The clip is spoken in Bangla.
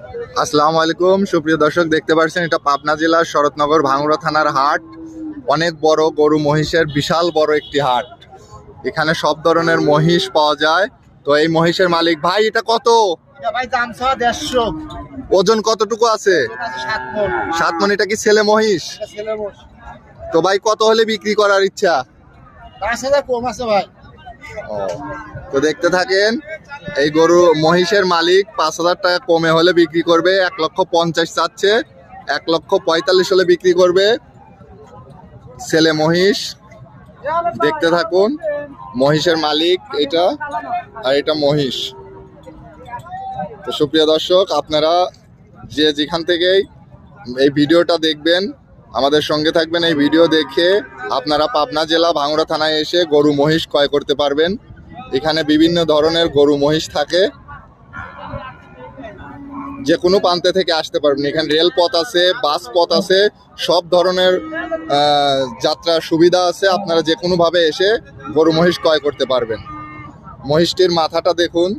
আসসালামু আলাইকুম সুপ্রিয় দর্শক, দেখতে পাচ্ছেন এটা পাবনা জেলার শরৎনগর ভাঙ্গুড়া থানার হাট। অনেক বড় গরু মহিষের বিশাল বড় একটি হাট। এখানে সব ধরনের মহিষ পাওয়া যায়। তো এই মহিষের মালিক ভাই, এটা কত? ভাই দাম ছ 150। ওজন কতটুকু আছে? 7 মণ। 7 মণ। এটা কি ছেলে মহিষ? ছেলে মোষ। তো ভাই কত হলে বিক্রি করার ইচ্ছা? 5000 কম আছে ভাই। ও, তো দেখতে থাকেন। এই গরু মহিষের মালিক 5000 টাকা কমে হলে বিক্রি করবে। 1,50,000 চাচ্ছে, 1,45,000 হলে বিক্রি করবে। ছেলে মহিষ, দেখতে থাকুন। মহিষের মালিক এটা, আর এটা মহিষ। তো সুপ্রিয় দর্শক, আপনারা যে যেখান থেকেই এই ভিডিওটা দেখবেন, আমাদের সঙ্গে থাকবেন। এই ভিডিও দেখে আপনারা পাবনা জেলা ভাঙ্গুড়া থানায় এসে গরু মহিষ ক্রয় করতে পারবেন। এখানে বিভিন্ন ধরনের গরু মহিষ থাকে, যে কোনো প্রান্তে থেকে আসতে পারবেন। এখানে রেলপথ আছে, বাস পথ আছে, সব ধরনের যাত্রার সুবিধা আছে। আপনারা যে কোনোভাবে এসে গরু মহিষ ক্রয় করতে পারবেন। মহিষটির মাথাটা দেখুন।